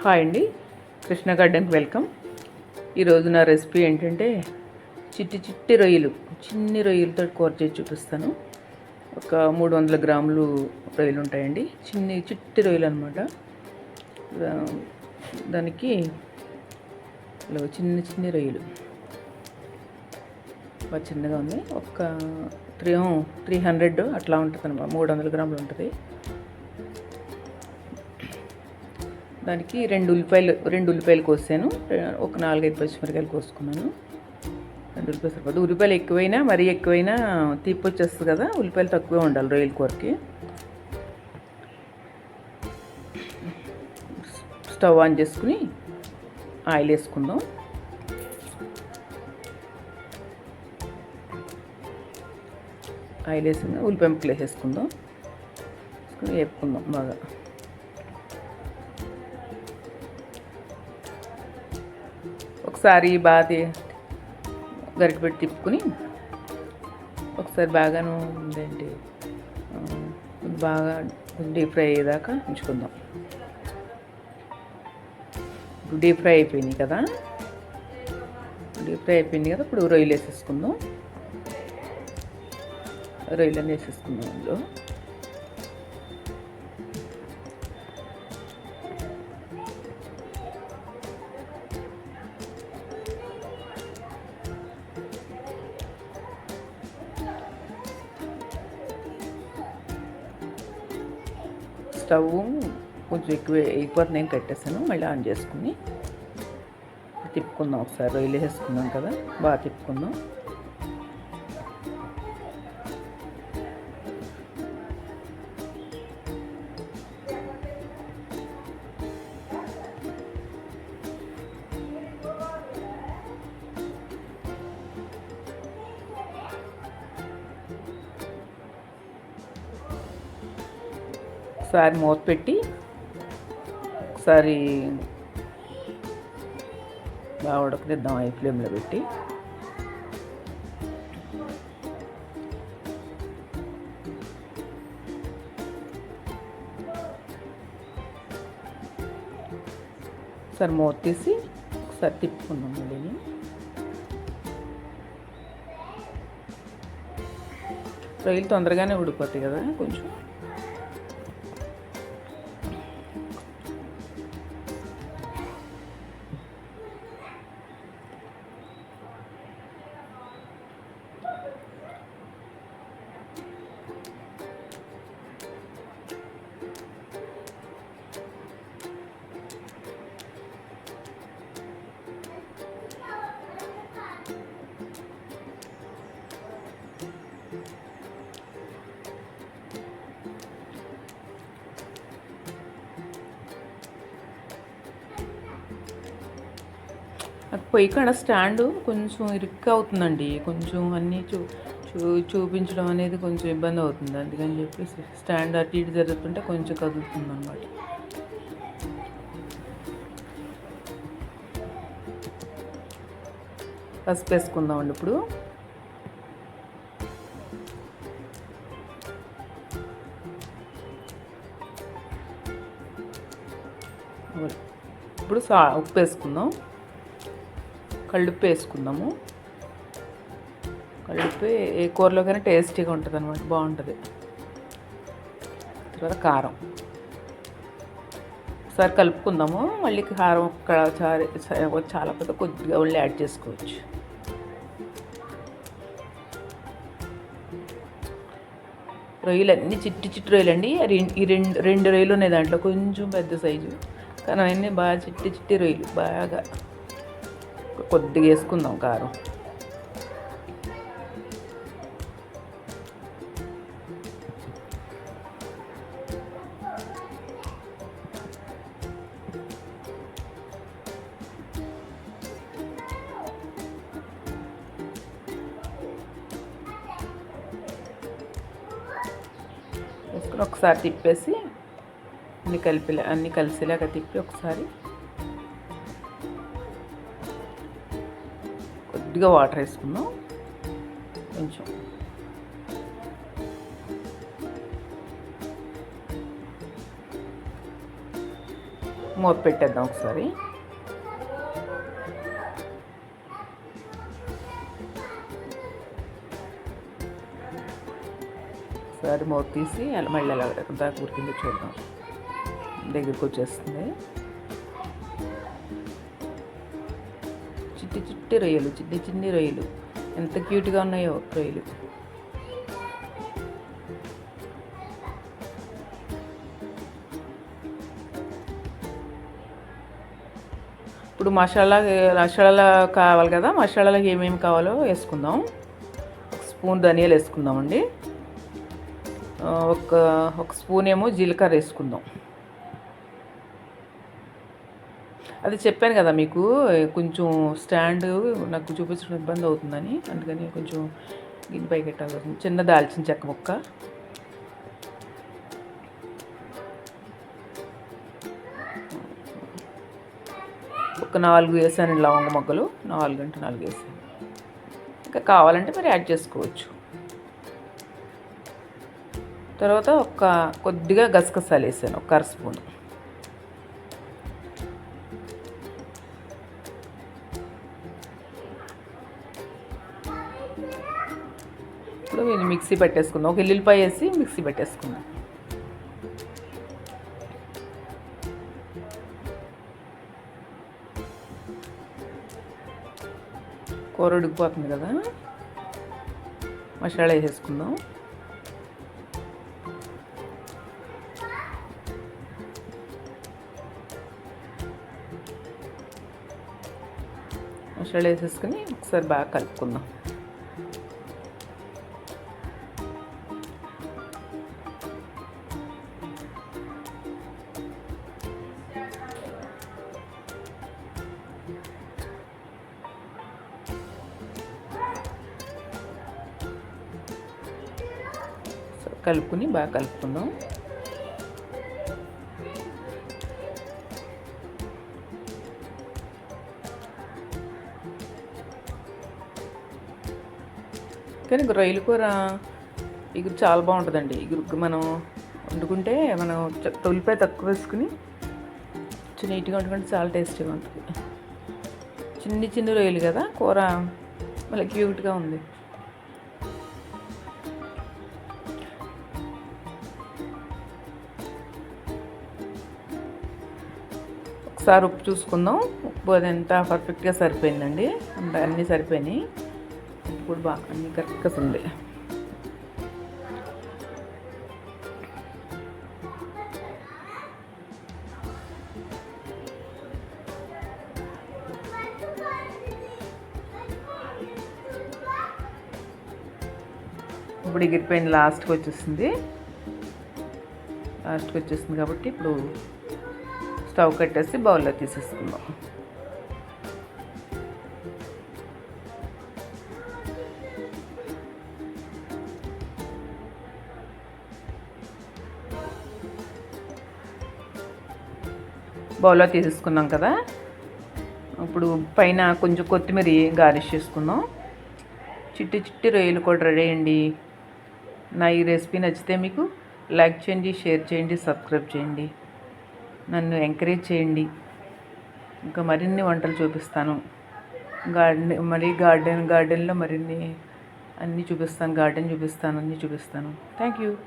Hi అండి, Krishna గార్డెన్కి welcome. ఈరోజు నా రెసిపీ ఏంటంటే చిట్టి రొయ్యలు, చిన్ని రొయ్యలతో కూర చేసి చూపిస్తాను. ఒక 300 గ్రాములు రొయ్యలు ఉంటాయండి, చిట్టి రొయ్యలు అనమాట. దానికి చిన్ని రొయ్యలు బాగా చిన్నగా ఉంది. ఒక 300 అట్లా ఉంటుంది అనమాట, 300 గ్రాములు ఉంటుంది. దానికి రెండు ఉల్లిపాయలు కోసాను. ఒక 4-5 పచ్చిమిరకాయలు కోసుకున్నాను. 2 ఉల్లిపాయలు సరిపోదు. ఉల్లిపాయలు ఎక్కువైనా మరీ ఎక్కువైనా తీపి వచ్చేస్తుంది కదా, ఉల్లిపాయలు తక్కువే ఉండాలి రొయ్యల కూరకి. స్టవ్ ఆన్ చేసుకుని ఆయిల్ వేసుకుందాం. ఆయిల్ వేసి ఉల్లిపాయ ముక్కలు వేసేసుకుందాం. వేపుకుందాం బాగా. ఒకసారి బాగా గరిటె పెట్టి తిప్పుకుని ఒకసారి బాగాను బాగా డీప్ ఫ్రై అయ్యేదాకా ఉంచుకుందాం. డీప్ ఫ్రై అయిపోయింది కదా, ఇప్పుడు రొయ్యలు వేసేసుకుందాం. రొయ్యలన్నీ వేసేసుకుందాం అందులో. స్టవ్ కొంచెం ఎక్కువ నేను కట్టేసాను. మళ్ళీ ఆన్ చేసుకుని తిప్పుకుందాం. ఒకసారి రొయ్యలు వేసుకుందాం కదా, బాగా తిప్పుకుందాం. ఒకసారి మూత పెట్టి ఒకసారి బాగా ఉడకనిద్దాం ఐ ఫ్లేమ్లో పెట్టి. ఒకసారి మూత తీసి ఒకసారి తిప్పుకుందాం. మళ్ళీ రొయ్యలు తొందరగానే ఉడిపోతాయి కదా కొంచెం. పొయ్యి కాడ స్టాండు కొంచెం ఇరుక్గా అవుతుందండి. కొంచెం అన్నీ చూపించడం అనేది కొంచెం ఇబ్బంది అవుతుంది. అందుకని చెప్పేసి స్టాండ్ అటు ఇటు జరుగుతుంటే కొంచెం కదులుతుంది అన్నమాట. పసుపు వేసుకుందామండి ఇప్పుడు. ఉప్పు వేసుకుందాం. కళ్ళుప్పు వేసుకుందాము. కళ్ళుప్పు ఏ కూరలోకైనా టేస్టీగా ఉంటుంది అనమాట, బాగుంటుంది. తర్వాత కారం ఒకసారి కలుపుకుందాము. మళ్ళీ కారం చాలా పెద్ద కొద్దిగా ఉల్లి యాడ్ చేసుకోవచ్చు. రొయ్యలు అన్నీ చిట్టి రొయ్యలు అండి. ఈ రెండు రొయ్యలు ఉన్నాయి దాంట్లో, కొంచెం పెద్ద సైజు. కానీ అవన్నీ బాగా చిట్టి రొయ్యలు. బాగా కొద్దిగా వేసుకుందాం కారం. వేసుకుని ఒకసారి తిప్పేసి అన్నీ కలిసేలాగా తిప్పి ఒకసారి కొద్దిగా వాటర్ వేసుకుందాం కొంచెం. మూత పెట్టేద్దాం ఒకసారి. ఒకసారి మూత తీసి మళ్ళీ ఎలా దాకా ఉడికిందో చూద్దాం. దగ్గరికి వచ్చేస్తుంది. చిట్టి చిట్టి రొయ్యలు, చిన్ని చిన్ని రొయ్యలు, ఎంత క్యూట్గా ఉన్నాయో రొయ్యలు. ఇప్పుడు మసాలా కావాలి కదా, మసాలాలకు ఏమేమి కావాలో వేసుకుందాం. ఒక స్పూన్ ధనియాలు వేసుకుందామండి. ఒక స్పూన్ ఏమో జీలకర్ర వేసుకుందాం. అది చెప్పాను కదా మీకు, కొంచెం స్టాండ్ నాకు చూపించడం ఇబ్బంది అవుతుందని, అందుకని కొంచెం గిన్నె పైకి పెట్టాల్సి వస్తుంది. చిన్న దాల్చిన చెక్క ముక్క, ఒక 4 వేసాను లవంగ మొగ్గలు, 4 వేసాను. ఇంకా కావాలంటే మరి యాడ్ చేసుకోవచ్చు. తర్వాత కొద్దిగా గసగసాలు వేసాను, ఒక 1/2 స్పూన్. ఇప్పుడు నేను మిక్సీ పెట్టేసుకుందాం. ఒక ఎల్లుల్లిపాయ వేసి మిక్సీ పెట్టేసుకుందాం. కూర ఉడికిపోతుంది కదా, మసాలా వేసేసుకుందాం. మసాలా వేసేసుకుని ఒకసారి బాగా కలుపుకుందాం. కలుపుకుని బాగా కలుపుకుందాం. కానీ రొయ్యల కూర ఇగురు చాలా బాగుంటుందండి. ఇగురు మనం వండుకుంటే మనం ఉల్లిపాయ తక్కువ వేసుకుని నీట్గా వండుకుంటే చాలా టేస్టీగా ఉంటుంది. చిన్ని చిన్ని రొయ్యలు కదా, కూర మళ్ళీ క్యూట్గా ఉంది. ఒకసారి ఉప్పు చూసుకుందాం. ఉప్పు అది ఎంత పర్ఫెక్ట్గా సరిపోయిందండి, అన్నీ సరిపోయినాయి. ఉప్పు కూడా బాగా అన్నీ కరెక్ట్గా ఉంది. ఇప్పుడు ఎగిరిపోయింది, లాస్ట్కి వచ్చేసింది కాబట్టి ఇప్పుడు స్టవ్ కట్టేసి బౌల్లో తీసేసుకుందాం. బౌల్లో తీసేసుకున్నాం కదా, ఇప్పుడు పైన కొంచెం కొత్తిమీర గార్నిష్ చేసుకుందాం. చిట్టి చిట్టి రొయ్యలు కూడా రెడీ అయ్యండి. నా ఈ రెసిపీ నచ్చితే మీకు లైక్ చేయండి, షేర్ చేయండి, సబ్స్క్రైబ్ చేయండి, నన్ను ఎంకరేజ్ చేయండి. ఇంకా మరిన్ని వంటలు చూపిస్తాను. గార్డెన్లో మరిన్ని అన్నీ చూపిస్తాను. గార్డెన్ చూపిస్తాను, అన్నీ చూపిస్తాను. Thank you.